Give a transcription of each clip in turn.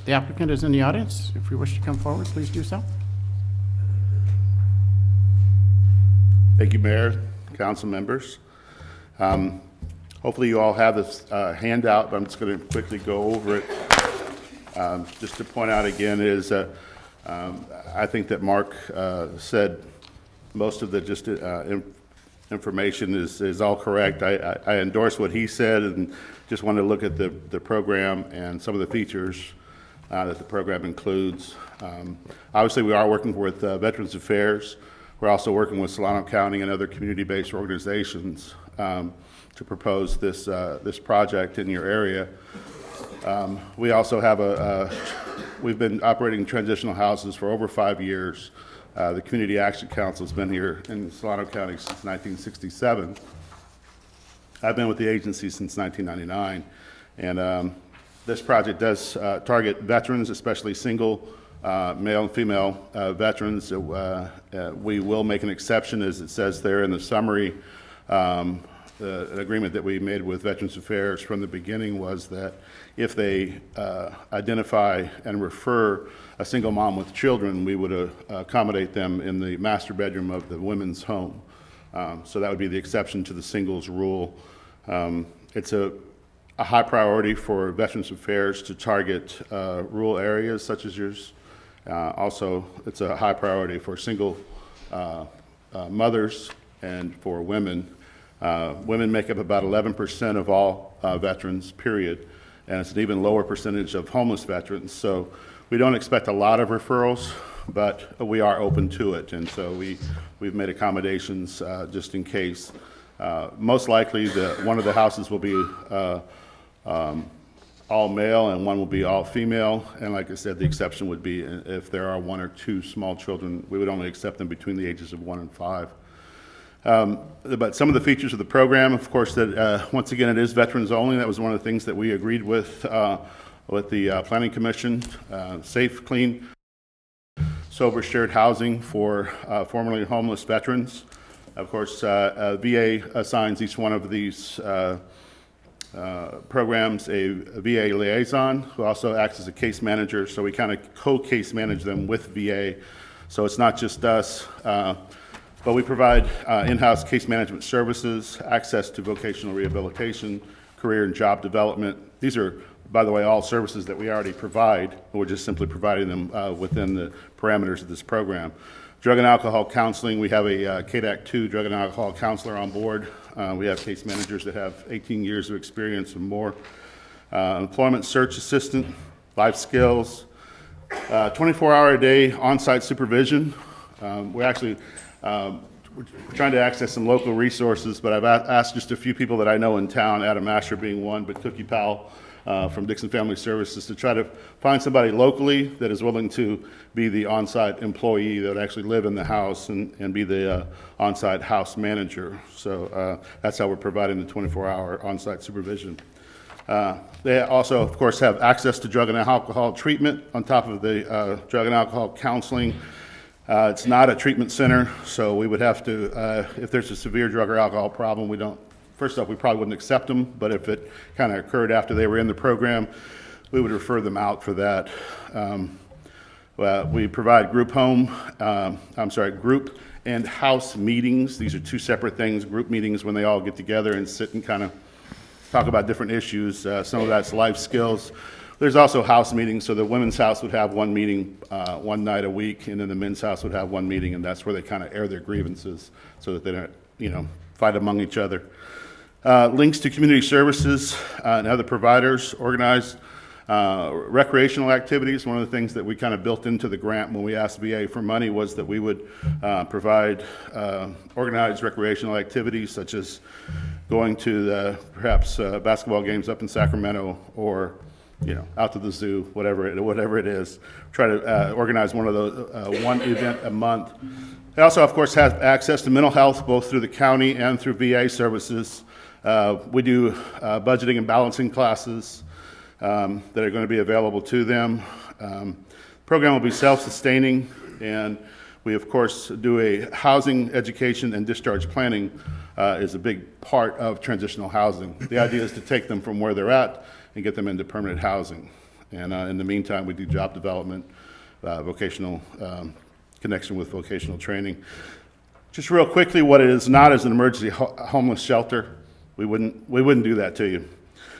The applicant is in the audience. If you wish to come forward, please do so. Thank you, Mayor, council members. Hopefully you all have this handout, but I'm just going to quickly go over it. Just to point out again is I think that Mark said most of the information is all correct. I endorse what he said and just wanted to look at the program and some of the features that the program includes. Obviously, we are working with Veterans Affairs. We're also working with Solano County and other community-based organizations to propose this project in your area. We also have we've been operating transitional houses for over 5 years. The Community Action Council has been here in Solano County since 1967. I've been with the agency since 1999, and this project does target veterans, especially single male and female veterans. We will make an exception, as it says there in the summary. An agreement that we made with Veterans Affairs from the beginning was that if they identify and refer a single mom with children, we would accommodate them in the master bedroom of the women's home. So that would be the exception to the singles rule. It's a high priority for Veterans Affairs to target rural areas such as yours. Also, it's a high priority for single mothers and for women. Women make up about 11% of all veterans, period, and it's an even lower percentage of homeless veterans. So we don't expect a lot of referrals, but we are open to it, and so we've made accommodations just in case. Most likely, one of the houses will be all male and one will be all female, and like I said, the exception would be if there are 1 or 2 small children. We would only accept them between the ages of 1 and 5. But some of the features of the program, of course, that once again it is veterans only. That was one of the things that we agreed with the Planning Commission. Safe, clean, sober shared housing for formerly homeless veterans. Of course, VA assigns each one of these programs a VA liaison who also acts as a case manager. So we kind of co-case manage them with VA. So it's not just us. But we provide in-house case management services, access to vocational rehabilitation, career and job development. These are, by the way, all services that we already provide. We're just simply providing them within the parameters of this program. Drug and alcohol counseling, we have a KDAC 2 drug and alcohol counselor on board. We have case managers that have 18 years of experience and more. Employment search assistant, life skills, 24-hour-a-day on-site supervision. We're actually we're trying to access some local resources, but I've asked just a few people that I know in town, Adam Asher being one, but Cookie Powell from Dixon Family Services, to try to find somebody locally that is willing to be the on-site employee that would actually live in the house and be the on-site house manager. So that's how we're providing the 24-hour on-site supervision. They also, of course, have access to drug and alcohol treatment on top of the drug and alcohol counseling. It's not a treatment center, so we would have to, if there's a severe drug or alcohol problem, first off, we probably wouldn't accept them, but if it kind of occurred after they were in the program, we would refer them out for that. We provide group and house meetings. These are 2 separate things. Group meetings when they all get together and sit and kind of talk about different issues. Some of that's life skills. There's also house meetings, so the women's house would have one meeting one night a week, and then the men's house would have one meeting, and that's where they kind of air their grievances so that they don't, fight among each other. Links to community services and other providers, organized recreational activities. One of the things that we kind of built into the grant when we asked VA for money was that we would provide organized recreational activities, such as going to perhaps basketball games up in Sacramento, or out to the zoo, whatever it is. Try to organize one of those, one event a month. They also, of course, have access to mental health, both through the county and through VA services. We do budgeting and balancing classes that are going to be available to them. The program will be self-sustaining, and we, of course, do a housing, education, and discharge planning is a big part of transitional housing. The idea is to take them from where they're at and get them into permanent housing. And in the meantime, we do job development, vocational connection with vocational training. Just real quickly, what it is not is an emergency homeless shelter. We wouldn't do that to you.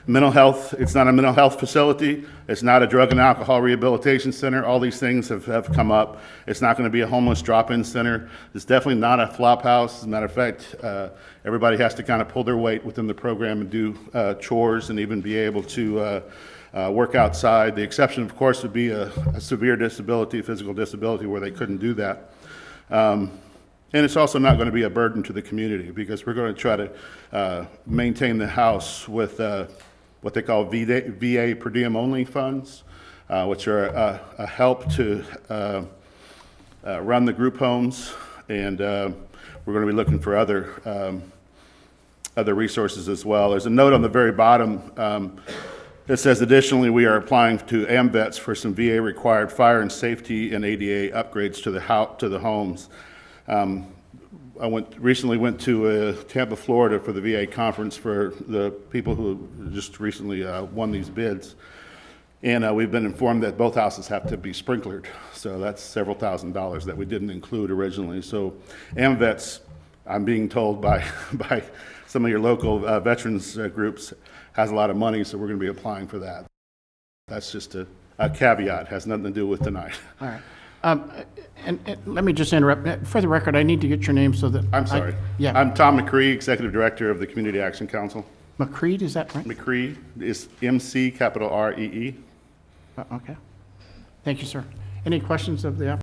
Mental health, it's not a mental health facility. It's not a drug and alcohol rehabilitation center. All these things have come up. It's not going to be a homeless drop-in center. It's definitely not a flop house. As a matter of fact, everybody has to kind of pull their weight within the program and do chores and even be able to work outside. The exception, of course, would be a severe disability, physical disability, where they couldn't do that. And it's also not going to be a burden to the community because we're going to try to maintain the house with what they call VA per diem only funds, which are a help to run the group homes. And we're going to be looking for other resources as well. There's a note on the very bottom that says, additionally, we are applying to AMVETS for some VA required fire and safety and ADA upgrades to the homes. I recently went to Tampa, Florida for the VA conference for the people who just recently won these bids. And we've been informed that both houses have to be sprinklered. So that's several $1,000s that we didn't include originally. So AMVETS, I'm being told by some of your local veterans groups, has a lot of money, so we're going to be applying for that. That's just a caveat, has nothing to do with tonight. All right. And let me just interrupt. For the record, I need to get your name so that... I'm sorry. Yeah. I'm Tom McCree, Executive Director of the Community Action Council. McCreed, is that right? McCree is MC, capital R-E-E. Okay. Thank you, sir. Any questions of the applicant?